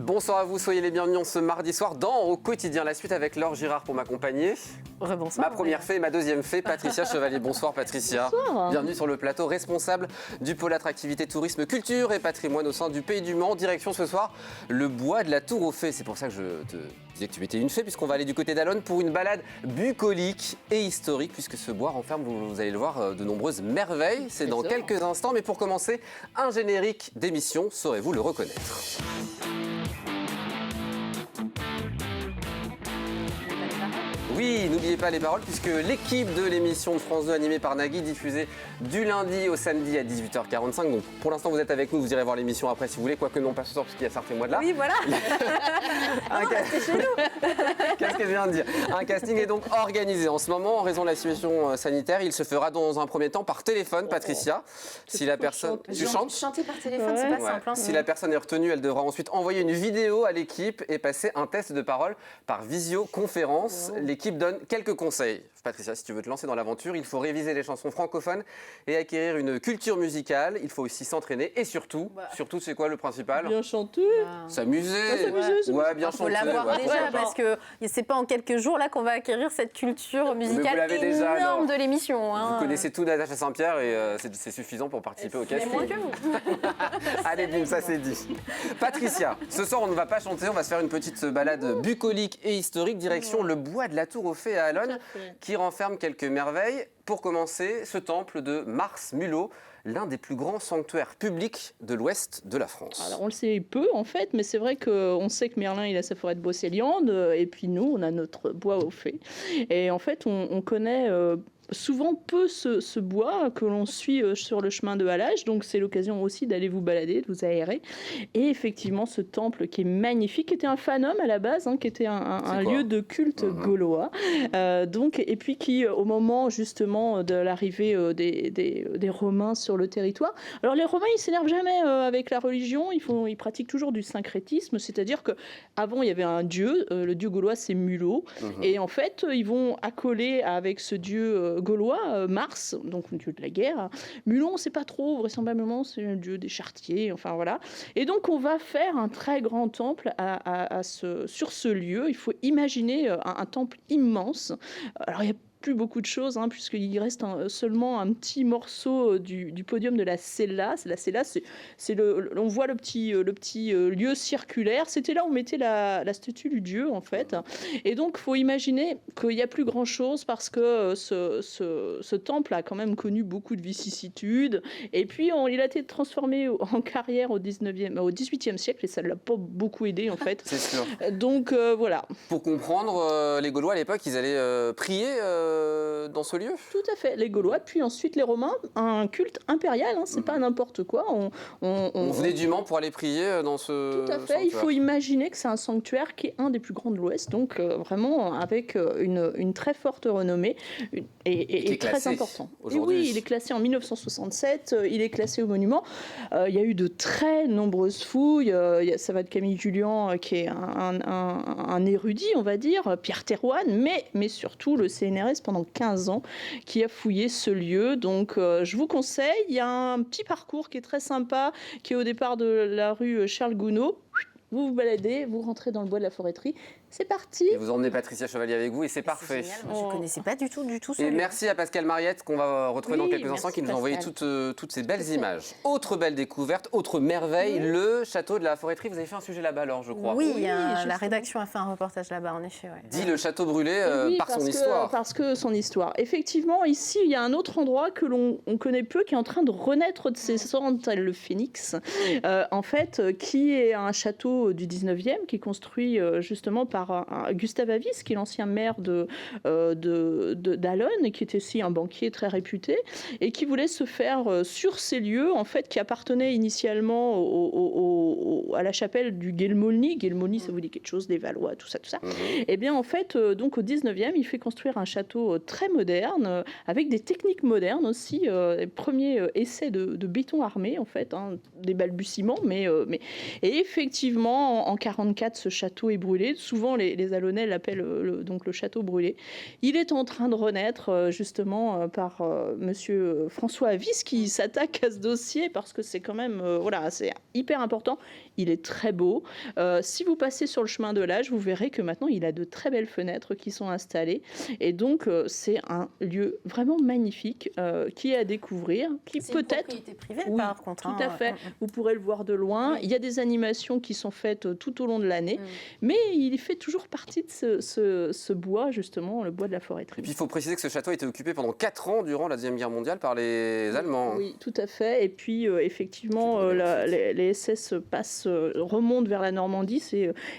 Bonsoir à vous, soyez les bienvenus ce mardi soir dans Au Quotidien. La suite avec Laure Girard pour m'accompagner. Rebonsoir. Ma première fée et ma deuxième fée, Patricia Chevalier. Bonsoir Patricia. Bonsoir. Bienvenue sur le plateau, responsable du pôle attractivité, tourisme, culture et patrimoine au sein du Pays du Mans. Direction ce soir, le bois de la Tour aux Fées. C'est pour ça que je te disais que tu étais une fée, puisqu'on va aller du côté d'Allonne pour une balade bucolique et historique, puisque ce bois renferme, vous allez le voir, de nombreuses merveilles. C'est dans quelques instants, mais pour commencer, un générique d'émission, saurez-vous le reconnaître? Oui, n'oubliez pas les paroles, puisque l'équipe de l'émission de France 2 animée par Nagui, diffusée du lundi au samedi à 18h45. Donc pour l'instant, vous êtes avec nous, vous irez voir l'émission après si vous voulez, quoique non pas ce soir, parce qu'il y a certains mois de là. Oui, voilà. Restez chez nous. Qu'est-ce que je viens de dire? Un casting est donc organisé en ce moment en raison de la situation sanitaire. Il se fera dans un premier temps par téléphone, Patricia. Si la personne... Tu chantes? Chanter par téléphone, c'est pas simple. Hein. Si la personne est retenue, elle devra ensuite envoyer une vidéo à l'équipe et passer un test de parole par visioconférence. L'équipe donne quelques conseils. Patricia, si tu veux te lancer dans l'aventure, il faut réviser les chansons francophones et acquérir une culture musicale. Il faut aussi s'entraîner et surtout, c'est quoi le principal? Bien chanter. S'amuser. Ouais, bien chanter. Il faut l'avoir déjà parce que c'est pas en quelques jours là qu'on va acquérir cette culture musicale énorme de l'émission. Hein. Vous connaissez tout Natacha Saint-Pierre et c'est suffisant pour participer au casting. Moins que vous. Allez, bim, ça c'est dit. Patricia, ce soir on ne va pas chanter, on va se faire une petite balade bucolique et historique direction le bois de la Tour aux Fées à Allonne, qui renferme quelques merveilles. Pour commencer, ce temple de Mars Mulot, l'un des plus grands sanctuaires publics de l'ouest de la France. Alors on le sait peu en fait, mais c'est vrai qu'on sait que Merlin il a sa forêt de Brocéliande et puis nous on a notre bois aux fées. Et en fait on connaît souvent peu ce bois que l'on suit sur le chemin de halage, donc c'est l'occasion aussi d'aller vous balader, de vous aérer. Et effectivement ce temple qui est magnifique, qui était un fanum à la base, qui était un lieu de culte gaulois, et puis qui au moment justement de l'arrivée des Romains sur le territoire, alors les Romains ils s'énervent jamais avec la religion, ils pratiquent toujours du syncrétisme, c'est-à-dire qu'avant il y avait un dieu, le dieu gaulois c'est Mulot, et en fait ils vont accoler avec ce dieu gaulois, Mars, donc le dieu de la guerre. Mulot, on ne sait pas trop, vraisemblablement, c'est le dieu des charretiers, enfin voilà. Et donc, on va faire un très grand temple sur ce lieu. Il faut imaginer un temple immense. Alors, il y a plus beaucoup de choses, puisqu'il reste seulement un petit morceau du podium de la cella. La cella, on voit le petit lieu circulaire. C'était là où on mettait la statue du dieu, en fait. Et donc, il faut imaginer qu'il n'y a plus grand-chose parce que ce temple a quand même connu beaucoup de vicissitudes. Et puis, il a été transformé en carrière au 18e siècle et ça ne l'a pas beaucoup aidé, en fait. C'est sûr. Donc, voilà. Pour comprendre, les Gaulois, à l'époque, ils allaient prier dans ce lieu? Tout à fait, les Gaulois, puis ensuite les Romains, un culte impérial, c'est pas n'importe quoi. On venait du Mans pour aller prier dans ce Tout à fait, sanctuaire. Il faut imaginer que c'est un sanctuaire qui est un des plus grands de l'Ouest, donc vraiment avec une très forte renommée et très important. Et oui, il est classé en 1967, il est classé au monument. Il y a eu de très nombreuses fouilles, ça va de Camille Jullian qui est un érudit, on va dire, Pierre Thérouanne, mais surtout le CNRS pendant 15 ans qui a fouillé ce lieu. Donc je vous conseille, il y a un petit parcours qui est très sympa, qui est au départ de la rue Charles Gounod. Vous vous baladez, vous rentrez dans le bois de la forêterie. C'est parti. Et vous emmenez Patricia Chevalier avec vous et c'est parfait. Génial. Moi, je ne connaissais pas du tout ce Et lieu. merci à Pascal Mariette qu'on va retrouver dans quelques instants, qui nous a envoyé toutes ces belles images. Autre belle découverte, autre merveille, le château de la Forêterie. Vous avez fait un sujet là-bas alors, je crois. Oui, la rédaction a fait un reportage là-bas, en effet. Ouais. Dit le château brûlé par son histoire. Parce que son histoire. Effectivement, ici, il y a un autre endroit que l'on connaît peu, qui est en train de renaître de ses cendres, tel le phénix, en fait, qui est un château du 19e, qui est construit justement par Gustave Avis, qui est l'ancien maire d'Allonne, qui était aussi un banquier très réputé, et qui voulait se faire sur ces lieux, en fait, qui appartenaient initialement à la chapelle du Guelmolny. Guelmolny, ça vous dit quelque chose, des Valois, tout ça. Et bien, en fait, donc au 19e, il fait construire un château très moderne, avec des techniques modernes aussi, les premiers essais de béton armé, en fait, des balbutiements, et effectivement, effectivement, en 1944, ce château est brûlé. Souvent, les Alonnais l'appellent donc le château brûlé. Il est en train de renaître, justement, par monsieur François Avis, qui s'attaque à ce dossier parce que c'est quand même, voilà, c'est hyper important. Il est très beau. Si vous passez sur le chemin de l'âge, vous verrez que maintenant, il a de très belles fenêtres qui sont installées. Et donc, c'est un lieu vraiment magnifique qui est à découvrir, qui c'est peut-être... C'est une propriété privée, Oui, par contre. tout à fait. Vous pourrez le voir de loin. Oui. Il y a des animations qui sont faites tout au long de l'année. Mais il fait toujours partie de ce bois, justement, le bois de la forêt. Et puis il faut préciser que ce château a été occupé pendant 4 ans durant la Deuxième Guerre mondiale par les Allemands. Oui, tout à fait. Et puis effectivement, les SS remontent vers la Normandie.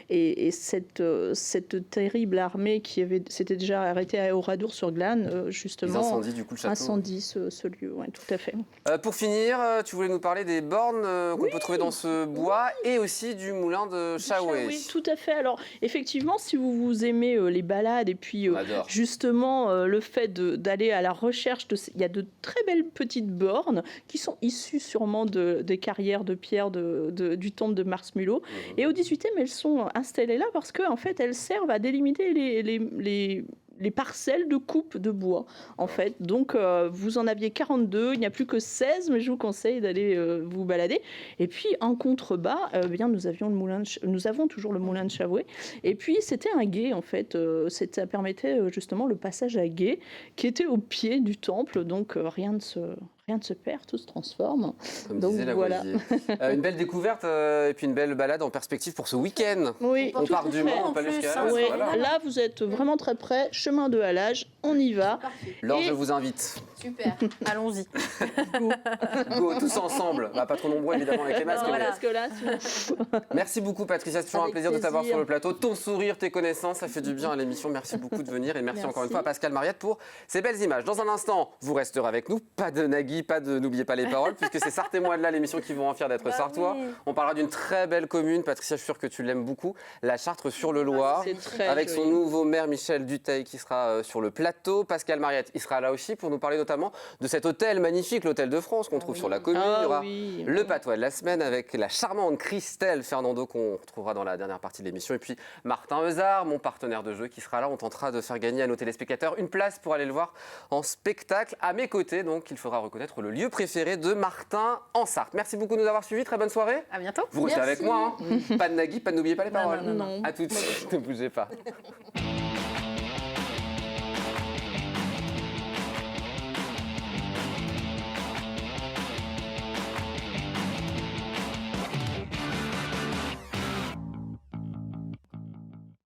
Et cette terrible armée qui s'était déjà arrêtée à Oradour-sur-Glane, justement, ils incendient du coup le château. Incendie ce lieu, oui, tout à fait. Pour finir, tu voulais nous parler des bornes qu'on peut trouver dans ce bois et aussi du moulin de Chaoué. Oui, tout à fait. Alors, effectivement, si vous aimez les balades et puis justement le fait d'aller à la recherche il y a de très belles petites bornes qui sont issues sûrement des carrières de pierre du temple de Mars-Mulhouse. Et au 18e, elles sont installées là parce qu'en fait, elles servent à délimiter les parcelles de coupe de bois, en fait. Donc, vous en aviez 42, il n'y a plus que 16, mais je vous conseille d'aller vous balader. Et puis, en contrebas, nous avons toujours le moulin de Chavoué. Et puis, c'était un gué, en fait. Ça permettait justement le passage à gué, qui était au pied du temple. Donc, rien ne se perd, tout se transforme. Comme donc disait voilà. Une belle découverte et puis une belle balade en perspective pour ce week-end. Oui, on part du Mans, on peut aller jusqu'à là. Oui. Voilà. Là, vous êtes vraiment très près. Chemin de halage, on y va. Laure, je vous invite. Super, allons-y. Go, tous ensemble. Pas trop nombreux évidemment avec les masques. Non, parce que là, Merci beaucoup Patricia, c'est toujours un plaisir de t'avoir sur le plateau. Ton sourire, tes connaissances, ça fait du bien à l'émission. Merci beaucoup de venir et merci encore une fois à Pascal Mariette pour ces belles images. Dans un instant, vous resterez avec nous. Pas de Nagui, n'oubliez pas les paroles, puisque c'est Sarthez-moi de là, l'émission qui vous rend fier d'être sartois. Oui. On parlera d'une très belle commune. Patricia, je suis sûr que tu l'aimes beaucoup. La Chartres-sur-le-Loir, avec son nouveau maire Michel Dutheil qui sera sur le plateau. Pascal Mariette, il sera là aussi pour nous parler notamment de cet hôtel magnifique, l'Hôtel de France, qu'on trouve sur la commune. Il y aura le patois de la semaine avec la charmante Christelle Fernando qu'on retrouvera dans la dernière partie de l'émission. Et puis Martin Euzard, mon partenaire de jeu, qui sera là. On tentera de faire gagner à nos téléspectateurs une place pour aller le voir en spectacle. À mes côtés, donc, il faudra reconnaître le lieu préféré de Martin en Sarthe. Merci beaucoup de nous avoir suivis. Très bonne soirée. À bientôt. Vous restez avec moi. Hein. Pas de Nagui, n'oubliez pas les paroles. Non. À tout de suite. Ne bougez pas.